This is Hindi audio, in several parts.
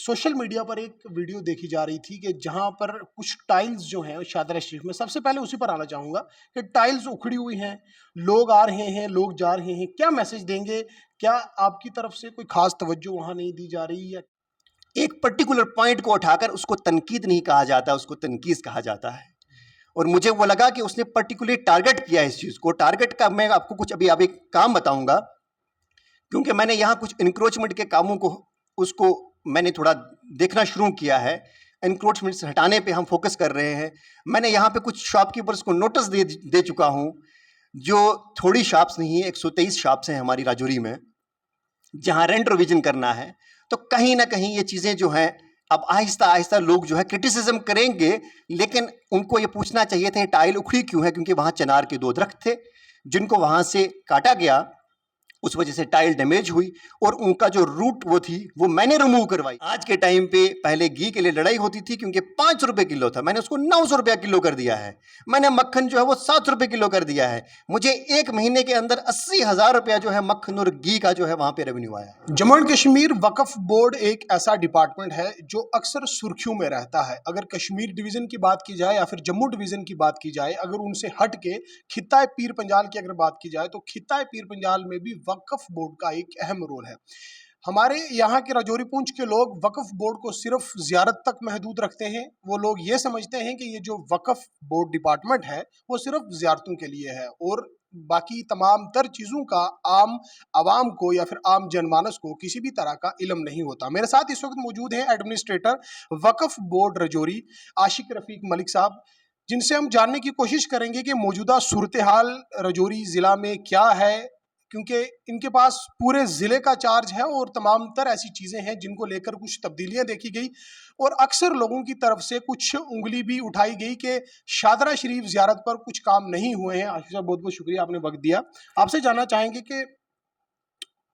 सोशल मीडिया पर एक वीडियो देखी जा रही थी कि जहां पर कुछ टाइल्स जो हैं शादरा शरीफ में, सबसे पहले उसी पर आना चाहूंगा कि टाइल्स उखड़ी हुई हैं, लोग आ रहे हैं, लोग जा रहे हैं, क्या मैसेज देंगे? क्या आपकी तरफ से कोई खास तवज्जो वहां नहीं दी जा रही या? एक पर्टिकुलर पॉइंट को उठाकर उसको तनकीद नहीं कहा जाता, उसको तनकीस कहा जाता है। और मुझे वो लगा कि उसने पर्टिकुलरली टारगेट किया इस चीज़ को। टारगेट का मैं आपको कुछ अभी अब एक काम बताऊंगा, क्योंकि मैंने यहाँ कुछ इंक्रोचमेंट के कामों को उसको मैंने थोड़ा देखना शुरू किया है। इंक्रोचमेंट से हटाने पे हम फोकस कर रहे हैं। मैंने यहाँ पे कुछ शॉपकीपर्स को नोटिस दे चुका हूँ, जो थोड़ी शॉप्स नहीं है, 123 शॉप्स हैं हमारी राजौरी में, जहाँ रेंट रिविजन करना है। तो कहीं ना कहीं ये चीज़ें जो हैं, अब आहिस्ता आहिस्ता लोग जो है क्रिटिसिज्म करेंगे, लेकिन उनको ये पूछना चाहिए था ये टाइल उखड़ी क्यों है, क्योंकि वहाँ चिनार के 2 दरख्त थे जिनको वहाँ से काटा गया, उस वजह से टाइल डैमेज हुई और उनका जो रूट वो थी वो मैंने रिमूव करवाई। आज के टाइम पे पहले घी के लिए लड़ाई होती थी क्योंकि 5 रुपए किलो था, मैंने उसको 900 रुपया किलो कर दिया है। मैंने मक्खन जो है वो 7 रुपए किलो कर दिया है। मुझे 1 महीने के अंदर 80,000 रुपया जो है मक्खन और घी का जो है वहां पे रेवेन्यू आया। Jammu and Kashmir Waqf board एक ऐसा डिपार्टमेंट है जो अक्सर सुर्खियों में रहता है। अगर कश्मीर डिवीजन की बात की जाए या फिर जम्मू डिवीजन की बात की जाए, अगर उनसे हट के खित्ता पीर पंजाल की अगर बात की जाए, तो खित्ता पीर पंजाल में भी वक्फ बोर्ड का एक अहम रोल है। हमारे यहाँ के राजौरी पुंछ के लोग वक्फ बोर्ड को सिर्फ जियारत तक महदूद रखते हैं। वो लोग ये समझते हैं कि ये जो वक्फ बोर्ड डिपार्टमेंट है वो सिर्फ जियारतों के लिए है और बाकी तमाम तर चीज़ों का आम आवाम को या फिर आम जनमानस को किसी भी तरह का इल्म नहीं होता। मेरे साथ इस वक्त मौजूद हैं एडमिनिस्ट्रेटर वक्फ बोर्ड राजौरी आशिक रफीक मलिक साहब, जिनसे हम जानने की कोशिश करेंगे कि मौजूदा सूरत हाल राजौरी ज़िला में क्या है, क्योंकि इनके पास पूरे ज़िले का चार्ज है और तमाम तर ऐसी चीज़ें हैं जिनको लेकर कुछ तब्दीलियां देखी गई और अक्सर लोगों की तरफ से कुछ उंगली भी उठाई गई कि शादरा शरीफ ज़ियारत पर कुछ काम नहीं हुए हैं। आशिफ साहब, बहुत बहुत शुक्रिया, आपने वक्त दिया। आपसे जानना चाहेंगे कि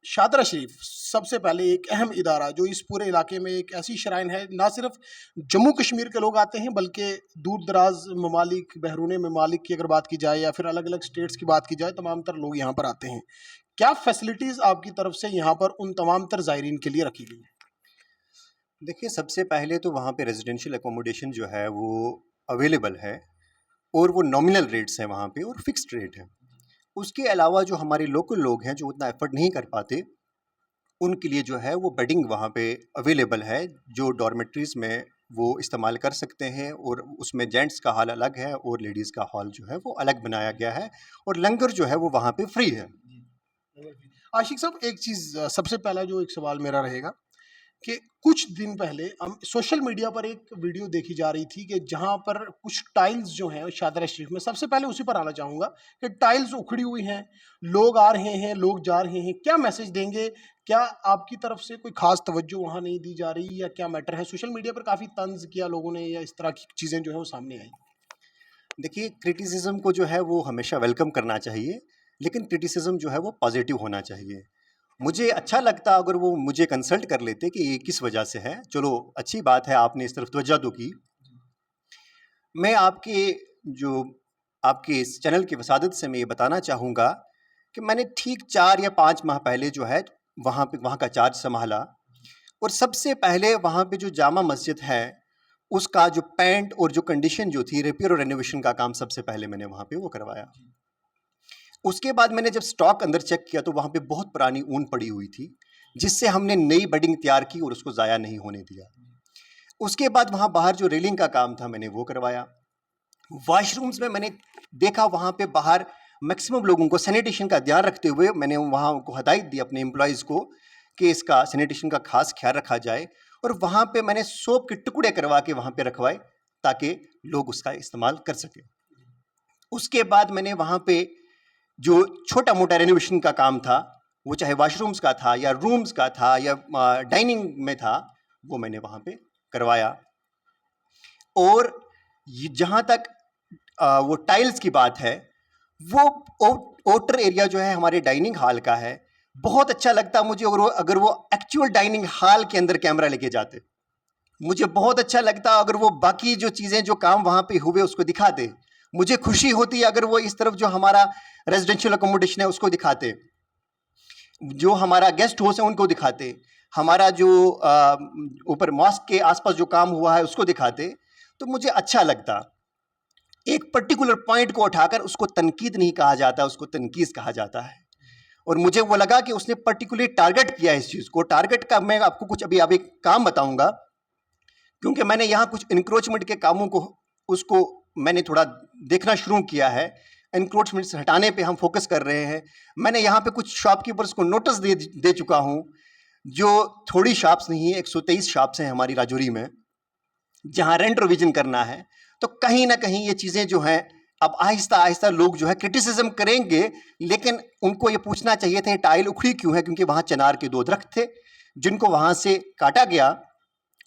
शादरा शरीफ सबसे पहले एक अहम इदारा जो इस पूरे इलाके में एक ऐसी शराइन है, ना सिर्फ जम्मू कश्मीर के लोग आते हैं बल्कि दूर दराज ममालिक, बहरूने ममालिक की अगर बात की जाए या फिर अलग अलग स्टेट्स की बात की जाए, तमाम तर लोग यहाँ पर आते हैं। क्या फैसिलिटीज़ आपकी तरफ से यहाँ पर उन तमाम तर ज़ायरीन के लिए रखी गई हैं? देखिए, सबसे पहले तो वहाँ पे रेजिडेंशियल अकोमोडेशन जो है वो अवेलेबल है और वो नॉमिनल रेट्स हैं वहाँ पे और फिक्स्ड रेट है। उसके अलावा जो हमारे लोकल लोग हैं जो उतना एफर्ट नहीं कर पाते, उनके लिए जो है वो बेडिंग वहाँ पे अवेलेबल है, जो डॉर्मेट्रीज़ में वो इस्तेमाल कर सकते हैं। और उसमें जेंट्स का हॉल अलग है और लेडीज़ का हॉल जो है वो अलग बनाया गया है और लंगर जो है वो वहाँ पे फ्री है। आशिक साहब, एक चीज़ सबसे पहला जो एक सवाल मेरा रहेगा कि कुछ दिन पहले हम सोशल मीडिया पर एक वीडियो देखी जा रही थी कि जहां पर कुछ टाइल्स जो हैं शादरा शरीफ में, सबसे पहले उसी पर आना चाहूंगा कि टाइल्स उखड़ी हुई हैं, लोग आ रहे हैं, लोग जा रहे हैं, क्या मैसेज देंगे? क्या आपकी तरफ से कोई खास तवज्जो वहां नहीं दी जा रही या क्या मैटर है? सोशल मीडिया पर काफ़ी तंज किया लोगों ने या इस तरह की चीज़ें जो है वो सामने आई। देखिए, क्रिटिसिज्म को जो है वो हमेशा वेलकम करना चाहिए, लेकिन क्रिटिसिज्म जो है वो पॉजिटिव होना चाहिए। मुझे अच्छा लगता अगर वो मुझे कंसल्ट कर लेते कि ये किस वजह से है। चलो, अच्छी बात है, आपने इस तरफ तवज्जो तो की। मैं आपके इस चैनल की वसादत से मैं ये बताना चाहूँगा कि मैंने ठीक 4 या 5 माह पहले जो है वहाँ का चार्ज संभाला और सबसे पहले वहाँ पे जो जामा मस्जिद है उसका जो पेंट और जो कंडीशन जो थी, रिपेयर और रेनोवेशन का काम सबसे पहले मैंने वहाँ पे वो करवाया। उसके बाद मैंने जब स्टॉक अंदर चेक किया तो वहाँ पे बहुत पुरानी ऊन पड़ी हुई थी, जिससे हमने नई बेडिंग तैयार की और उसको ज़ाया नहीं होने दिया। उसके बाद वहाँ बाहर जो रेलिंग का काम था मैंने वो करवाया। वॉशरूम्स में मैंने देखा वहाँ पे बाहर मैक्सिमम लोगों को सैनिटेशन का ध्यान रखते हुए मैंने वहाँ को हदायत दी अपने एम्प्लॉयज़ को कि इसका सैनिटेशन का खास ख्याल रखा जाए। और वहाँ पे मैंने सोप के टुकड़े करवा के वहाँ पे रखवाए ताकि लोग उसका इस्तेमाल कर सकें। उसके बाद मैंने वहाँ पे जो छोटा मोटा रेनोवेशन का काम था, वो चाहे वॉशरूम्स का था या रूम्स का था या डाइनिंग में था, वो मैंने वहाँ पे करवाया। और जहाँ तक वो टाइल्स की बात है, वो आउटर एरिया जो है हमारे डाइनिंग हॉल का है, बहुत अच्छा लगता मुझे अगर वो एक्चुअल डाइनिंग हॉल के अंदर कैमरा लेके जाते। मुझे बहुत अच्छा लगता अगर वो बाकी जो चीज़ें जो काम वहाँ पे हुए उसको दिखाते। मुझे खुशी होती अगर वो इस तरफ जो हमारा रेजिडेंशियल अकोमोडेशन है उसको दिखाते, जो हमारा गेस्ट हाउस है उनको दिखाते। हमारा जो ऊपर मॉस्क के आसपास जो काम हुआ है उसको दिखाते, तो मुझे अच्छा लगता। एक पर्टिकुलर पॉइंट को उठाकर उसको तनकीद नहीं कहा जाता, उसको तनकीस कहा जाता है। और मुझे वो लगा कि उसने पर्टिकुलरली टारगेट किया इस चीज़ को। टारगेट का मैं आपको कुछ अभी एक काम बताऊंगा, क्योंकि मैंने यहाँ कुछ इंक्रोचमेंट के कामों को उसको मैंने थोड़ा देखना शुरू किया है। इंक्रोचमेंट से हटाने पे हम फोकस कर रहे हैं। मैंने यहाँ पे कुछ शॉपकीपर्स को नोटिस दे चुका हूँ, जो थोड़ी शॉप्स नहीं है, 123 शॉप्स हैं हमारी राजौरी में, जहाँ रेंट रिविजन करना है। तो कहीं ना कहीं ये चीज़ें जो हैं, अब आहिस्ता आहिस्ता लोग जो है क्रिटिसिज्म करेंगे, लेकिन उनको ये पूछना चाहिए था टाइल उखड़ी क्यों है, क्योंकि वहाँ चिनार के 2 दरख्त थे जिनको वहाँ से काटा गया,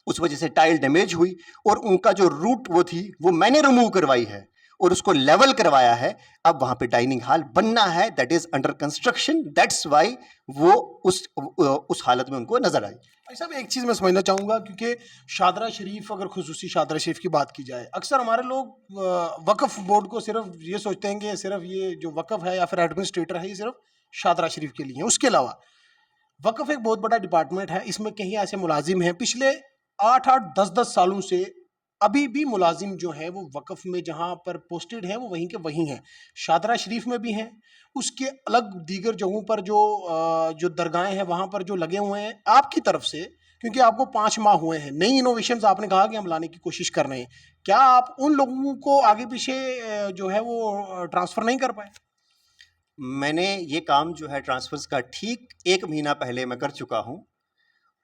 उस वजह से टाइल डैमेज हुई। और उनका जो रूट वो थी वो मैंने रिमूव करवाई है और उसको लेवल करवाया है। अब वहाँ पे डाइनिंग हॉल बनना है, that is under construction, that's why वो उस हालत में उनको नजर आई। भाई साहब, एक चीज़ मैं समझना चाहूँगा, क्योंकि शादरा शरीफ, अगर खुसूसी शादरा शरीफ की बात की जाए, अक्सर हमारे लोग वक्फ बोर्ड को सिर्फ ये सोचते हैं कि सिर्फ ये जो वक्फ है या फिर एडमिनिस्ट्रेटर है, ये सिर्फ शादरा शरीफ के लिए है। उसके अलावा वक्फ एक बहुत बड़ा डिपार्टमेंट है, इसमें कहीं ऐसे मुलाजिम हैं पिछले 8-8, 10-10 सालों से अभी भी मुलाजिम जो हैं वो वक्फ में जहाँ पर पोस्टेड हैं वो वहीं के वहीं हैं। शादरा शरीफ में भी हैं, उसके अलग दीगर जगहों पर जो दरगाहें हैं वहाँ पर जो लगे हुए हैं। आपकी तरफ से, क्योंकि आपको 5 माह हुए हैं, नई इनोवेशंस आपने कहा कि हम लाने की कोशिश कर रहे हैं, क्या आप उन लोगों को आगे पीछे जो है वो ट्रांसफ़र नहीं कर पाए? मैंने ये काम जो है ट्रांसफर्स का ठीक 1 महीना पहले मैं कर चुका हूँ।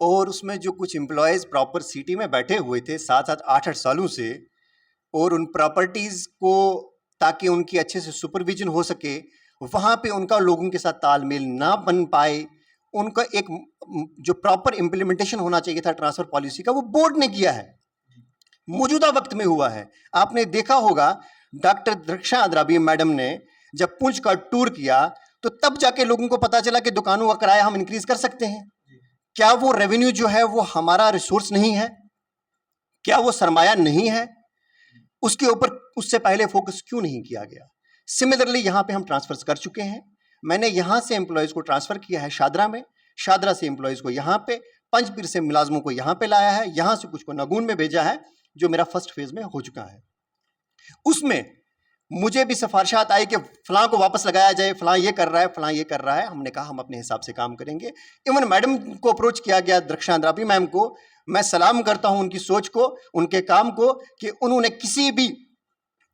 और उसमें जो कुछ एम्प्लॉयज़ प्रॉपर सिटी में बैठे हुए थे 7-7, 8-8 सालों से, और उन प्रॉपर्टीज़ को, ताकि उनकी अच्छे से सुपरविजन हो सके, वहाँ पे उनका लोगों के साथ तालमेल ना बन पाए, उनका एक जो प्रॉपर इम्प्लीमेंटेशन होना चाहिए था ट्रांसफ़र पॉलिसी का, वो बोर्ड ने किया है, मौजूदा वक्त में हुआ है। आपने देखा होगा डॉक्टर दृक्षा अद्राबी मैडम ने जब पुंछ का टूर किया, तो तब जाके लोगों को पता चला कि दुकानों का किराया हम इंक्रीज कर सकते हैं। क्या वो रेवेन्यू जो है वो हमारा रिसोर्स नहीं है? क्या वो सरमाया नहीं है? उसके ऊपर उससे पहले फोकस क्यों नहीं किया गया? सिमिलरली यहाँ पे हम ट्रांसफर्स कर चुके हैं। मैंने यहाँ से एम्प्लॉयज़ को ट्रांसफ़र किया है शादरा में, शादरा से एम्प्लॉयज़ को यहाँ पे, पंजपीर से मुलाजमों को यहाँ पे लाया है, यहाँ से कुछ को नगून में भेजा है, जो मेरा फर्स्ट फेज में हो चुका है। उसमें मुझे भी सिफारिशात आई कि फलां को वापस लगाया जाए, फलां ये कर रहा है, फलां ये कर रहा है। हमने कहा हम अपने हिसाब से काम करेंगे। इवन मैडम को अप्रोच किया गया, दृक्षा अद्राबी मैम को। मैं सलाम करता हूं उनकी सोच को, उनके काम को, कि उन्होंने किसी भी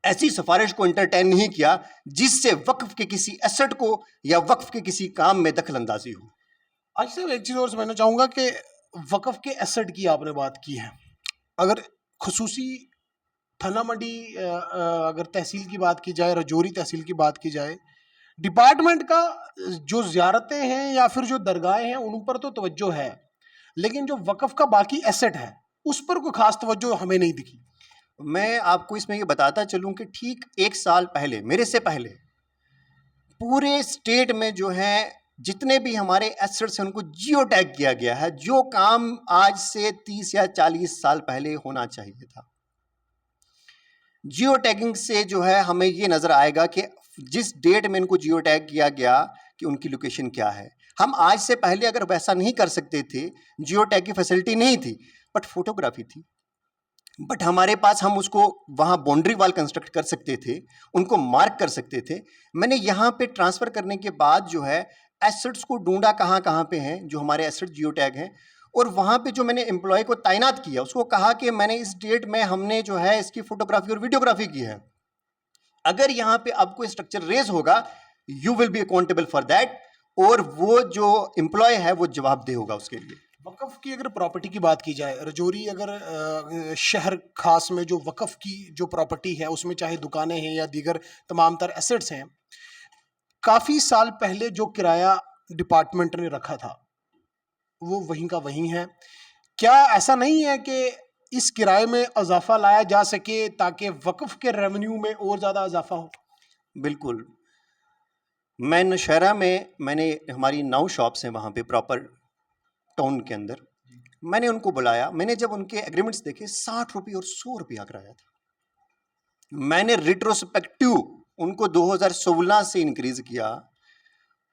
ऐसी सिफारिश को एंटरटेन नहीं किया जिससे वक्फ के किसी एसेट को या वक्फ के किसी काम में दखल अंदाजी हो। अच्छा साहब, एक चीज़ और समझना चाहूँगा कि वक्फ के एसेट की आपने बात की है, अगर खुसूसी थाना मंडी अगर तहसील की बात की जाए, राजौरी तहसील की बात की जाए, डिपार्टमेंट का जो ज़ियारतें हैं या फिर जो दरगाहें हैं उन पर तो तवज्जो है, लेकिन जो वक्फ का बाकी एसेट है उस पर कोई खास तवज्जो हमें नहीं दिखी। मैं आपको इसमें ये बताता चलूं कि ठीक 1 साल पहले, मेरे से पहले, पूरे स्टेट में जो है जितने भी हमारे एसेट्स हैं उनको जियो टैग किया गया है, जो काम आज से 30 या 40 साल पहले होना चाहिए था। जियो टैगिंग से जो है हमें ये नज़र आएगा कि जिस डेट में इनको जियो टैग किया गया कि उनकी लोकेशन क्या है। हम आज से पहले अगर वैसा नहीं कर सकते थे, जियो टैग की फैसिलिटी नहीं थी, बट फोटोग्राफी थी, बट हमारे पास हम उसको वहाँ बाउंड्री वाल कंस्ट्रक्ट कर सकते थे, उनको मार्क कर सकते थे। मैंने यहाँ पे ट्रांसफ़र करने के बाद जो है एसेट्स को ढूंढा कहाँ कहाँ पे हैं जो हमारे एसेट जियो टैग हैं, और वहाँ पे जो मैंने एम्प्लॉय को तैनात किया उसको कहा कि मैंने इस डेट में हमने जो है इसकी फोटोग्राफी और वीडियोग्राफी की है। अगर यहाँ पे आपको स्ट्रक्चर रेज होगा, you will be accountable for that, और वो जो एम्प्लॉय है वो जवाबदेह होगा उसके लिए। वक्फ की अगर प्रॉपर्टी की बात की जाए, राजौरी अगर शहर खास में जो वक्फ की जो प्रॉपर्टी है उसमें चाहे दुकानें हैं या दीगर तमाम तर एसेट्स हैं, काफ़ी साल पहले जो किराया डिपार्टमेंट ने रखा था वो वहीं का वहीं है। क्या ऐसा नहीं है कि इस किराए में इजाफा लाया जा सके ताकि वक्फ के रेवेन्यू में और ज़्यादा इजाफा हो? बिल्कुल। मैं नौशहरा में, मैंने हमारी 9 शॉप्स हैं वहाँ पे प्रॉपर टाउन के अंदर। मैंने उनको बुलाया, मैंने जब उनके एग्रीमेंट्स देखे, 60 रुपये और 100 रुपया किराया था। मैंने रिट्रोस्पेक्टिव उनको 2016 से इंक्रीज किया,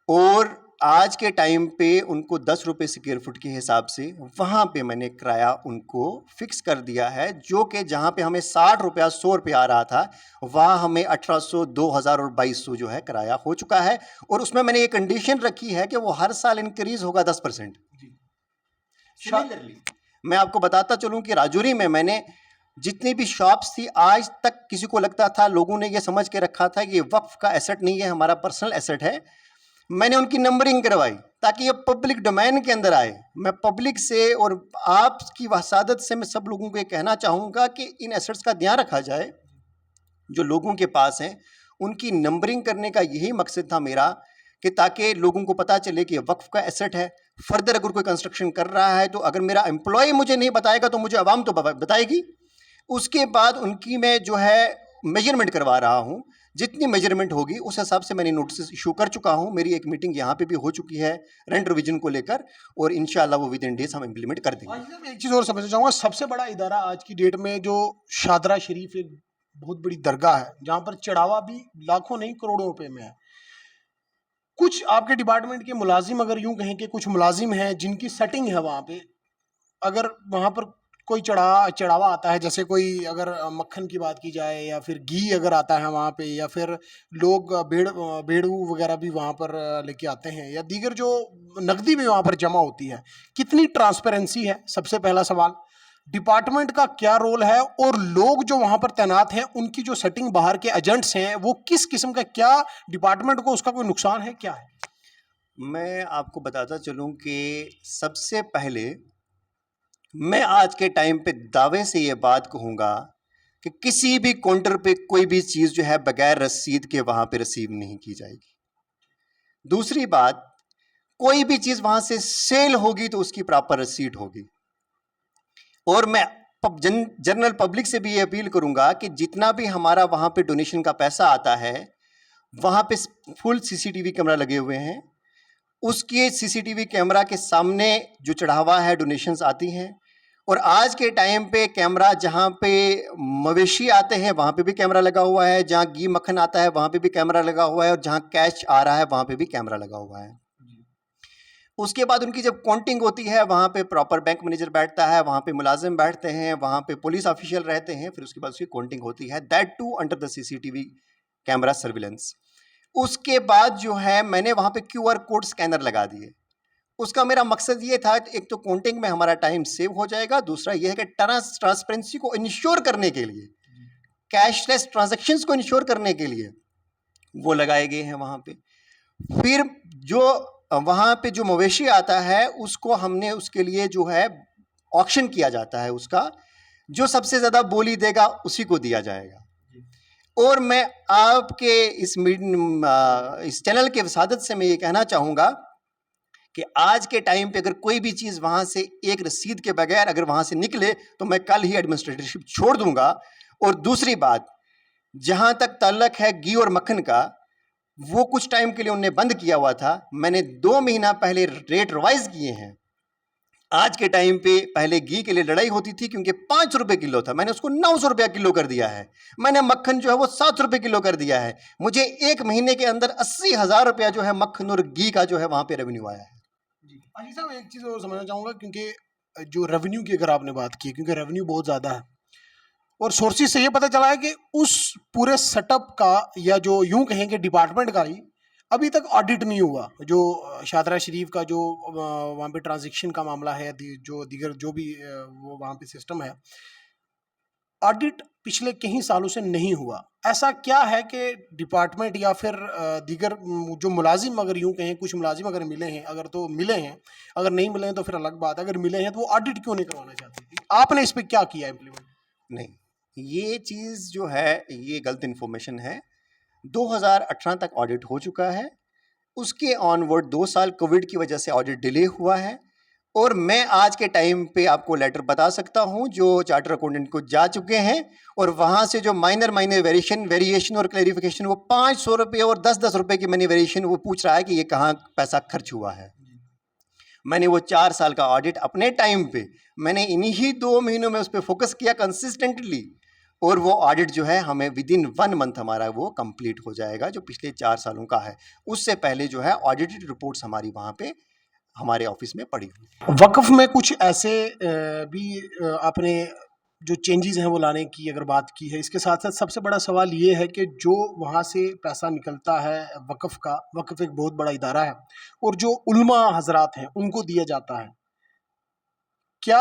और आज के टाइम पे उनको 10 रुपये स्क्वायर फुट के हिसाब से वहाँ पे मैंने किराया उनको फिक्स कर दिया है, जो कि जहाँ पे हमें 60 रुपया 100 रुपया आ रहा था, वहाँ हमें 1800, 2000 और 2200 जो है किराया हो चुका है। और उसमें मैंने ये कंडीशन रखी है कि वो हर साल इंक्रीज होगा 10%। सिमिलरली मैं आपको बताता चलूँ कि राजौरी में मैंने जितनी भी शॉप्स थी, आज तक किसी को लगता था, लोगों ने ये समझ के रखा था कि ये वक्फ का एसेट नहीं है, हमारा पर्सनल एसेट है। मैंने उनकी नंबरिंग करवाई ताकि ये पब्लिक डोमेन के अंदर आए। मैं पब्लिक से और आपकी वसादत से मैं सब लोगों को ये कहना चाहूँगा कि इन एसेट्स का ध्यान रखा जाए जो लोगों के पास हैं। उनकी नंबरिंग करने का यही मकसद था मेरा, कि ताकि लोगों को पता चले कि वक्फ का एसेट है। फर्दर अगर कोई कंस्ट्रक्शन कर रहा है तो अगर मेरा एम्प्लॉय मुझे नहीं बताएगा तो मुझे आवाम तो बताएगी। उसके बाद उनकी मैं जो है मेजरमेंट करवा रहा हूँ, जितनी मेजरमेंट होगी उस हिसाब से मैंने नोटिस इशू कर चुका हूँ। मेरी एक मीटिंग यहाँ पे भी हो चुकी है रेंट रिवीजन को लेकर, और इंशाल्लाह वो विद इन डेज हम इम्प्लीमेंट कर देंगे। एक चीज़ और समझना चाहूँगा, सबसे बड़ा इदारा आज की डेट में जो शादरा शरीफ एक बहुत बड़ी दरगाह है, जहाँ पर चढ़ावा भी लाखों नहीं करोड़ों रुपए में है। कुछ आपके डिपार्टमेंट के मुलाजिम, अगर यूं कहें कि कुछ मुलाजिम हैं जिनकी सेटिंग है वहाँ पे, अगर वहाँ पर कोई चढ़ावा आता है, जैसे कोई अगर मक्खन की बात की जाए या फिर घी अगर आता है वहाँ पे, या फिर लोग भेड़ू वगैरह भी वहाँ पर लेके आते हैं, या दीगर जो नकदी भी वहाँ पर जमा होती है, कितनी ट्रांसपेरेंसी है? सबसे पहला सवाल। डिपार्टमेंट का क्या रोल है, और लोग जो वहाँ पर तैनात हैं उनकी जो सेटिंग बाहर के एजेंट्स हैं वो किस किस्म का, क्या डिपार्टमेंट को उसका कोई नुकसान है, क्या है? मैं आपको बताता चलूँ कि सबसे पहले मैं आज के टाइम पे दावे से ये बात कहूँगा कि किसी भी काउंटर पे कोई भी चीज़ जो है बगैर रसीद के वहाँ पे रिसीव नहीं की जाएगी। दूसरी बात, कोई भी चीज़ वहाँ से सेल होगी तो उसकी प्रॉपर रसीद होगी। और मैं जनरल पब्लिक से भी ये अपील करूँगा कि जितना भी हमारा वहाँ पे डोनेशन का पैसा आता है, वहाँ पे फुल सीसीटीवी कैमरा लगे हुए हैं। उसके सीसीटीवी कैमरा के सामने जो चढ़ावा है डोनेशंस आती हैं। और आज के टाइम पे कैमरा जहाँ पे मवेशी आते हैं वहाँ पे भी कैमरा लगा हुआ है, जहाँ घी मक्खन आता है वहाँ पे भी कैमरा लगा हुआ है, और जहाँ कैश आ रहा है वहाँ पे भी कैमरा लगा हुआ है। उसके बाद उनकी जब काउंटिंग होती है, वहाँ पे प्रॉपर बैंक मैनेजर बैठता है, वहाँ पे मुलाजिम बैठते हैं, वहाँ पे पुलिस ऑफिशियल रहते हैं, फिर उसके बाद उसकी काउंटिंग होती है, that to under the CCTV camera surveillance. उसके बाद जो है मैंने वहाँ पे QR कोड स्कैनर लगा दिए। उसका मेरा मकसद ये था, एक तो काउंटिंग में हमारा टाइम सेव हो जाएगा, दूसरा ये है कि ट्रांसपेरेंसी को इंश्योर करने के लिए, कैशलेस ट्रांजैक्शंस को इंश्योर करने के लिए वो लगाए गए हैं वहाँ पे। फिर जो वहाँ पे जो मवेशी आता है उसको हमने उसके लिए जो है ऑक्शन किया जाता है, उसका जो सबसे ज़्यादा बोली देगा उसी को दिया जाएगा। और मैं आपके इस चैनल के वसादत से मैं ये कहना चाहूँगा कि आज के टाइम पे अगर कोई भी चीज़ वहाँ से एक रसीद के बगैर अगर वहाँ से निकले तो मैं कल ही एडमिनिस्ट्रेटरशिप छोड़ दूँगा। और दूसरी बात, जहाँ तक ताल्लुक है घी और मक्खन का, वो कुछ टाइम के लिए उन्होंने बंद किया हुआ था। मैंने 2 महीना पहले रेट रिवाइज किए हैं। आज के टाइम पे पहले घी के लिए लड़ाई होती थी क्योंकि 5 रुपये किलो था, मैंने उसको 900 रुपया किलो कर दिया है। मैंने मक्खन जो है वो 7 रुपये किलो कर दिया है। मुझे 1 महीने के अंदर 80,000 रुपया जो है मक्खन और घी का जो है वहाँ पे रेवेन्यू आया है। जी अली साहब, एक चीज़ और समझना चाहूँगा, क्योंकि जो रेवेन्यू की अगर आपने बात की, क्योंकि रेवेन्यू बहुत ज़्यादा है, और सोर्सेज से ये पता चला है कि उस पूरे सेटअप का, या जो यूं कहेंगे डिपार्टमेंट का ही अभी तक ऑडिट नहीं हुआ। जो शादरा शरीफ का जो वहाँ पे ट्रांजैक्शन का मामला है, जो दीगर जो भी वो वहाँ पे सिस्टम है, ऑडिट पिछले कई सालों से नहीं हुआ। ऐसा क्या है कि डिपार्टमेंट या फिर दीगर जो मुलाजिम, अगर यूं कहें कुछ मुलाजिम अगर मिले हैं, अगर तो मिले हैं, अगर नहीं मिले हैं तो फिर अलग बात, अगर मिले हैं तो वो ऑडिट क्यों नहीं करवाना चाहते? आपने इस पर क्या किया इम्प्लीमेंट? नहीं, ये चीज़ जो है ये गलत इन्फॉर्मेशन है। 2018 तक ऑडिट हो चुका है, उसके ऑनवर्ड 2 साल कोविड की वजह से ऑडिट डिले हुआ है। और मैं आज के टाइम पे आपको लेटर बता सकता हूं जो चार्टर अकाउंटेंट को जा चुके हैं, और वहां से जो माइनर वेरिएशन और क्लैरिफिकेशन, वो 500 रुपये और 10-10 रुपये की मैंने वेरिएशन वो पूछ रहा है कि ये कहाँ पैसा खर्च हुआ है। मैंने वो 4 साल का ऑडिट अपने टाइम पे मैंने इन्हीं 2 महीनों में उस पर फोकस किया कंसिस्टेंटली। और वो ऑडिट जो है हमें विदिन 1 मंथ हमारा वो कंप्लीट हो जाएगा, जो पिछले 4 सालों का है। उससे पहले जो है ऑडिटेड रिपोर्ट्स हमारी वहाँ पे हमारे ऑफिस में पड़ी हुई। वक़्फ़ में कुछ ऐसे भी आपने जो चेंजेज़ हैं वो लाने की अगर बात की है, इसके साथ-साथ सबसे बड़ा सवाल ये है कि जो वहाँ से पैसा निकलता है वक़्फ़ का, वक़्फ़ एक बहुत बड़ा इदारा है और जो उलमा हज़रात हैं, उनको दिया जाता है। क्या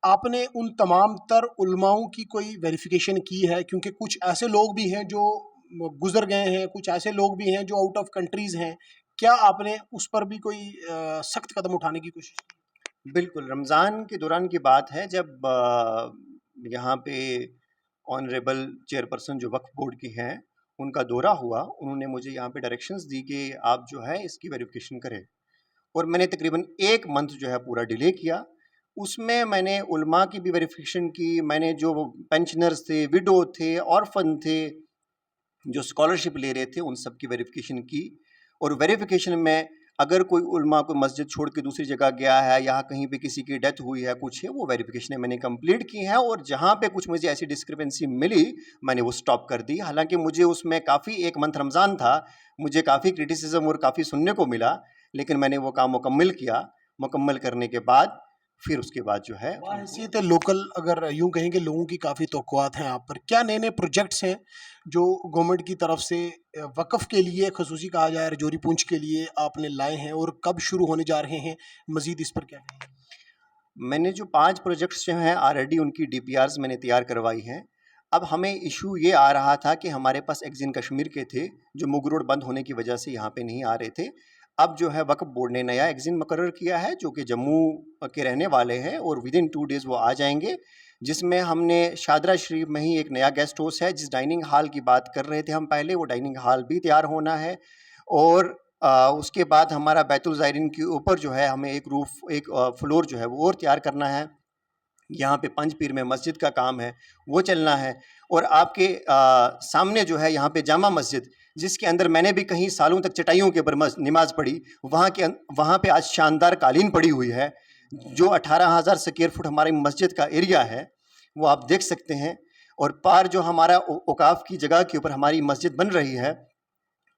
आपने उन तमाम तर उलमाओं की कोई वेरिफ़िकेशन की है? क्योंकि कुछ ऐसे लोग भी हैं जो गुज़र गए हैं, कुछ ऐसे लोग भी हैं जो आउट ऑफ कंट्रीज़ हैं। क्या आपने उस पर भी कोई सख्त कदम उठाने की कोशिश की? बिल्कुल, रमज़ान के दौरान की बात है जब यहाँ पे ऑनरेबल चेयरपर्सन जो वक्फ बोर्ड की हैं, उनका दौरा हुआ। उन्होंने मुझे यहाँ पे डायरेक्शंस दी कि आप जो है इसकी वेरिफ़िकेशन करें, और मैंने तकरीबन 1 मंथ जो है पूरा डिले किया। उसमें मैंने उलमा की भी वेरिफ़िकेशन की, मैंने जो पेंशनर्स थे, विडो थे, ऑर्फन थे, जो स्कॉलरशिप ले रहे थे, उन सब की वेरिफ़िकेशन की। और वेरिफ़िकेशन में अगर कोई उलमा कोई मस्जिद छोड़ के दूसरी जगह गया है, या कहीं पे किसी की डेथ हुई है, कुछ है, वो वेरिफ़िकेशनें मैंने कंप्लीट की हैं, और जहाँ पे कुछ मुझे ऐसी डिस्क्रिपेंसी मिली, मैंने वो स्टॉप कर दी। हालाँकि मुझे उसमें काफ़ी 1 मंथ रमज़ान था, मुझे काफ़ी क्रिटिसिज़्म और काफ़ी सुनने को मिला, लेकिन मैंने वो काम मुकम्मल किया। मुकम्मल करने के बाद फिर उसके बाद जो है हैसियत लोकल अगर यूँ कहें कि लोगों की काफ़ी तवक्कुआत हैं आप पर, क्या नए-नए प्रोजेक्ट्स हैं जो गवर्नमेंट की तरफ से वक़्फ़ के लिए ख़ुसूसी कहा जाए रजौरी पुंछ के लिए आपने लाए हैं और कब शुरू होने जा रहे हैं? मज़ीद इस पर क्या कहेंगे? मैंने जो 5 प्रोजेक्ट्स जो हैं ऑलरेडी उनकी डीपीआरस मैंने तैयार करवाई हैं। अब हमें इश्यू ये आ रहा था कि हमारे पास एग्ज़िम कश्मीर के थे, जो मुग रोड बंद होने की वजह से यहाँ पे नहीं आ रहे थे। अब जो है वक्फ बोर्ड ने नया एग्ज़िम मुकर्रर किया है, जो कि जम्मू के रहने वाले हैं, और विदिन 2 डेज़ वो आ जाएँगे। जिसमें हमने शादरा शरीफ में ही एक नया गेस्ट हाउस है, जिस डाइनिंग हॉल की बात कर रहे थे हम पहले, वो डाइनिंग हॉल भी तैयार होना है। और उसके बाद हमारा बैतुल ज़ायरीन के ऊपर जो है हमें एक रूफ़, एक फ्लोर जो है वो और तैयार करना है। यहाँ पे पंजपीर में मस्जिद का काम है, वो चलना है। और आपके सामने जो है यहाँ पे जामा मस्जिद, जिसके अंदर मैंने भी कहीं सालों तक चटाइयों के ऊपर नमाज पढ़ी, वहाँ पे आज शानदार कालीन पड़ी हुई है। जो 18,000 स्क्वायर फुट हमारी मस्जिद का एरिया है, वो आप देख सकते हैं। और पार जो हमारा औकाफ की जगह के ऊपर हमारी मस्जिद बन रही है,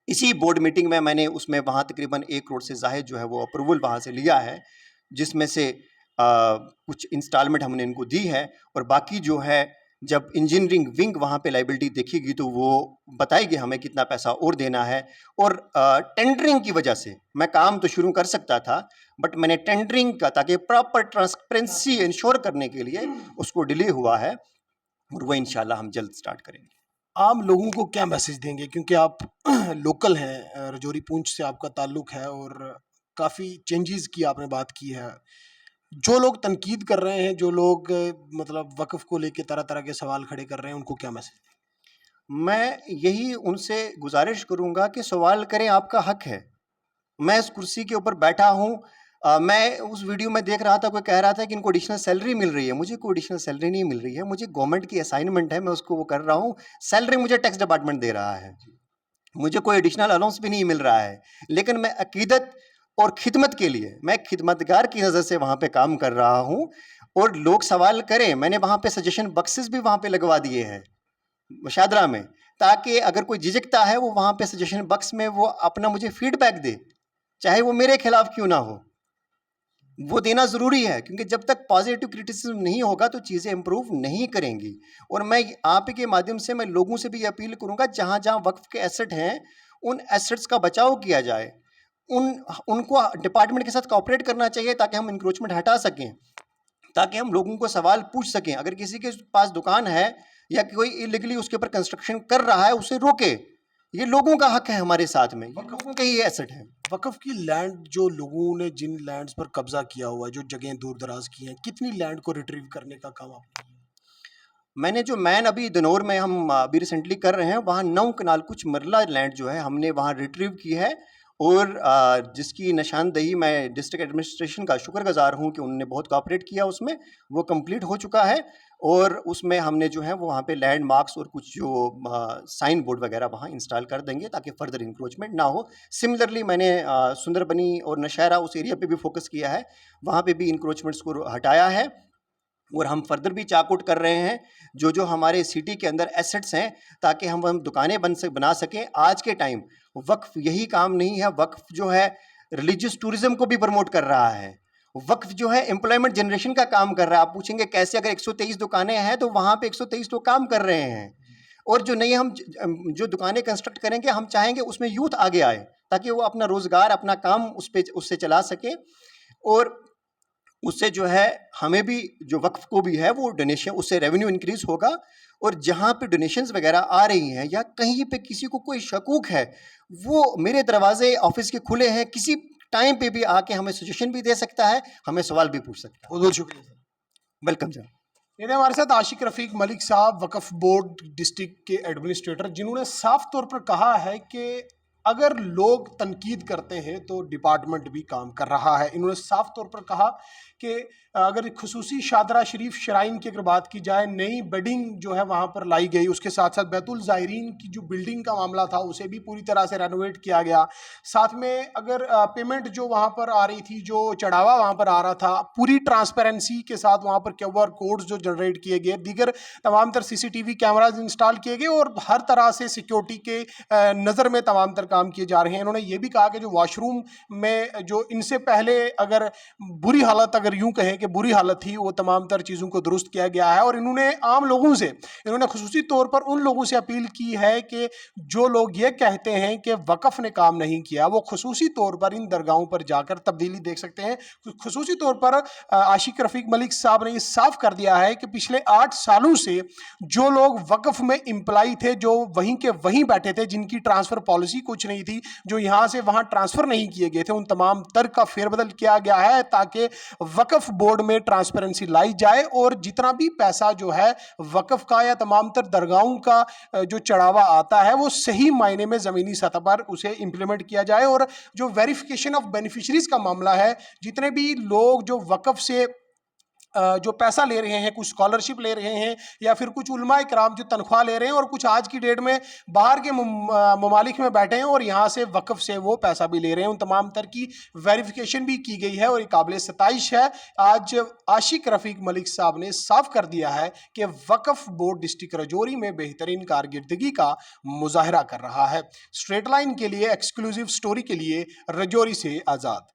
इसी बोर्ड मीटिंग में मैंने उसमें वहाँ तकरीबन 1 करोड़ से ज़ायद जो है वो अप्रूवल वहाँ से लिया है, जिसमें से कुछ इंस्टॉलमेंट हमने इनको दी है। और बाकी जो है, जब इंजीनियरिंग विंग वहाँ पे लायबिलिटी देखेगी तो वो बताएगी हमें कितना पैसा और देना है। और टेंडरिंग की वजह से मैं काम तो शुरू कर सकता था, बट मैंने टेंडरिंग का, ताकि प्रॉपर ट्रांसपेरेंसी इंश्योर करने के लिए उसको डिले हुआ है, और वो इंशाल्लाह हम जल्द स्टार्ट करेंगे। आम लोगों को क्या मैसेज देंगे? क्योंकि आप लोकल हैं, रजौरी पुंछ से आपका ताल्लुक है और काफ़ी चेंजेस की आपने बात की है। जो लोग तनकीद कर रहे हैं, जो लोग मतलब वक़्फ़ को लेके तरह-तरह के सवाल खड़े कर रहे हैं, उनको क्या मैसेज? मैं यही उनसे गुजारिश करूँगा कि सवाल करें, आपका हक है। मैं इस कुर्सी के ऊपर बैठा हूँ। मैं उस वीडियो में देख रहा था, कोई कह रहा था कि इनको एडिशनल सैलरी मिल रही है। मुझे कोई एडिशनल सैलरी नहीं मिल रही है, मुझे गवर्नमेंट की असाइनमेंट है, मैं उसको वो कर रहा हूँ। सैलरी मुझे टैक्स डिपार्टमेंट दे रहा है, मुझे कोई एडिशनल अलाउंस भी नहीं मिल रहा है। लेकिन मैं अकीदत और खिदमत के लिए, मैं खिदमतगार की नज़र से वहाँ पे काम कर रहा हूँ। और लोग सवाल करें, मैंने वहाँ पे सजेशन बॉक्सेस भी वहाँ पे लगवा दिए हैं शादरा में, ताकि अगर कोई झिझकता है, वो वहाँ पे सजेशन बॉक्स में वो अपना मुझे फीडबैक दे, चाहे वो मेरे खिलाफ क्यों ना हो। वो देना ज़रूरी है, क्योंकि जब तक पॉजिटिव क्रिटिसिज्म नहीं होगा तो चीज़ें इंप्रूव नहीं करेंगी। और मैं आप के माध्यम से मैं लोगों से भी अपील करूँगा, जहाँ जहाँ वक्फ के एसेट हैं, उन एसेट्स का बचाव किया जाए। उनको डिपार्टमेंट के साथ कोऑपरेट करना चाहिए, ताकि हम इंक्रोचमेंट हटा सकें, ताकि हम लोगों को सवाल पूछ सकें। अगर किसी के पास दुकान है, या कोई इलीगली उसके ऊपर कंस्ट्रक्शन कर रहा है, उसे रोके। ये लोगों का हक है हमारे साथ में, ये लोगों के ही एसेट है। वक़्फ़ की लैंड जो लोगों ने जिन लैंड्स पर कब्ज़ा किया हुआ है, जो जगहें दूर-दराज़ की हैं, कितनी लैंड को रिट्रीव करने का काम आपने किया? मैंने जो मैन अभी दनौर में हम अभी रिसेंटली कर रहे हैं, वहाँ 9 कनाल कुछ मरला लैंड जो है हमने वहाँ रिट्रीव की है। और जिसकी निशानदही मैं डिस्ट्रिक्ट एडमिनिस्ट्रेशन का शुक्रगुज़ार हूँ कि उन्होंने बहुत कोऑपरेट किया उसमें, वो कंप्लीट हो चुका है। और उसमें हमने जो है वो वहाँ पे लैंड मार्क्स और कुछ जो साइन बोर्ड वगैरह वहाँ इंस्टॉल कर देंगे, ताकि फर्दर इंक्रोचमेंट ना हो। सिमिलरली मैंने सुंदरबनी और नौशहरा उस एरिया पे भी फोकस किया है, वहाँ पे भी इंक्रोचमेंट्स को हटाया है। और हम फर्दर भी चाकआउट कर रहे हैं जो हमारे सिटी के अंदर एसेट्स हैं, ताकि हम दुकानें बना सकें। आज के टाइम वक्फ यही काम नहीं है, वक्फ जो है रिलीजियस टूरिज्म को भी प्रमोट कर रहा है, वक्फ जो है एम्प्लॉयमेंट जनरेशन का काम कर रहा है। आप पूछेंगे कैसे, अगर 123 दुकानें हैं तो वहाँ पे 123 लोग काम कर रहे हैं। और जो नई हम जो दुकानें कंस्ट्रक्ट करेंगे, हम चाहेंगे उसमें यूथ आगे आए, ताकि वो अपना रोज़गार, अपना काम उससे चला सके, और उससे जो है हमें भी, जो वक्फ को भी है, वो डोनेशन, उससे रेवेन्यू इंक्रीज होगा। और जहाँ पे डोनेशंस वगैरह आ रही हैं या कहीं पे किसी को कोई शकूक है, वो मेरे दरवाजे ऑफिस के खुले हैं, किसी टाइम पे भी आके हमें सजेशन भी दे सकता है, हमें सवाल भी पूछ सकता है। बहुत बहुत शुक्रिया सर। Welcome sir. ये थे हमारे साथ आशिक रफीक मलिक साहब, वक्फ बोर्ड डिस्ट्रिक्ट के एडमिनिस्ट्रेटर, जिन्होंने साफ तौर पर कहा है कि अगर लोग तनकीद करते हैं तो डिपार्टमेंट भी काम कर रहा है। इन्होंने साफ तौर पर कहा कि अगर खुसूसी शादरा शरीफ शराइन की अगर बात की जाए, नई बेडिंग जो है वहाँ पर लाई गई, उसके साथ साथ बैतुल ज़ायरीन की जो बिल्डिंग का मामला था उसे भी पूरी तरह से रेनोवेट किया गया। साथ में अगर पेमेंट जो वहाँ पर आ रही थी, जो चढ़ावा वहाँ पर आ रहा था, पूरी ट्रांसपेरेंसी के साथ वहाँ पर QR कोड्स जो जनरेट किए गए, दीगर तमाम तर CCTV कैमराज इंस्टॉल किए गए और हर तरह से सिक्योरिटी के नज़र में तमाम तर काम किए जा रहे हैं। इन्होंने ये भी कहा कि जो वॉशरूम में जो इनसे पहले अगर बुरी हालत, अगर यूं कहें कि बुरी हालत थी, वो तमाम तर चीज़ों को दुरुस्त किया गया है। और इन्होंने आम लोगों से, इन्होंने खुसूसी तौर पर उन लोगों से अपील की है कि जो लोग ये कहते हैं कि वक़्फ़ ने काम नहीं किया, वो खुसूसी तौर पर इन दरगाहों पर जाकर तब्दीली देख सकते हैं। खुसूसी तौर पर आशिक रफीक मलिक साहब ने ये साफ कर दिया है कि पिछले 8 सालों से जो लोग वक़्फ़ में इम्प्लाई थे, जो वहीं के वहीं बैठे थे, जिनकी ट्रांसफ़र पॉलिसी कुछ नहीं थी, जो यहाँ से वहाँ ट्रांसफ़र नहीं किए गए थे, उन तमाम तर का फेरबदल किया गया है, ताकि वक्फ बोर्ड में ट्रांसपेरेंसी लाई जाए और जितना भी पैसा जो है वक्फ का या तमाम तर दरगाहों का जो चढ़ावा आता है, वो सही मायने में ज़मीनी सतह पर उसे इम्प्लीमेंट किया जाए। और जो वेरिफिकेशन ऑफ बेनिफिशरीज का मामला है, जितने भी लोग जो वक्फ से जो पैसा ले रहे हैं, कुछ स्कॉलरशिप ले रहे हैं या फिर कुछ उलमाए कराम जो तनख्वाह ले रहे हैं, और कुछ आज की डेट में बाहर के ममालिक में बैठे हैं और यहाँ से वक्फ से वो पैसा भी ले रहे हैं, उन तमाम तर की वेरिफिकेशन भी की गई है और ये काबिल सताइश है। आज आशिक रफीक मलिक साहब ने साफ कर दिया है कि वक्फ बोर्ड डिस्ट्रिक्ट रजौरी में बेहतरीन कारकर्दगी का मुजाहरा कर रहा है। स्ट्रेट लाइन के लिए एक्सक्लूसिव स्टोरी के लिए रजौरी से आज़ाद।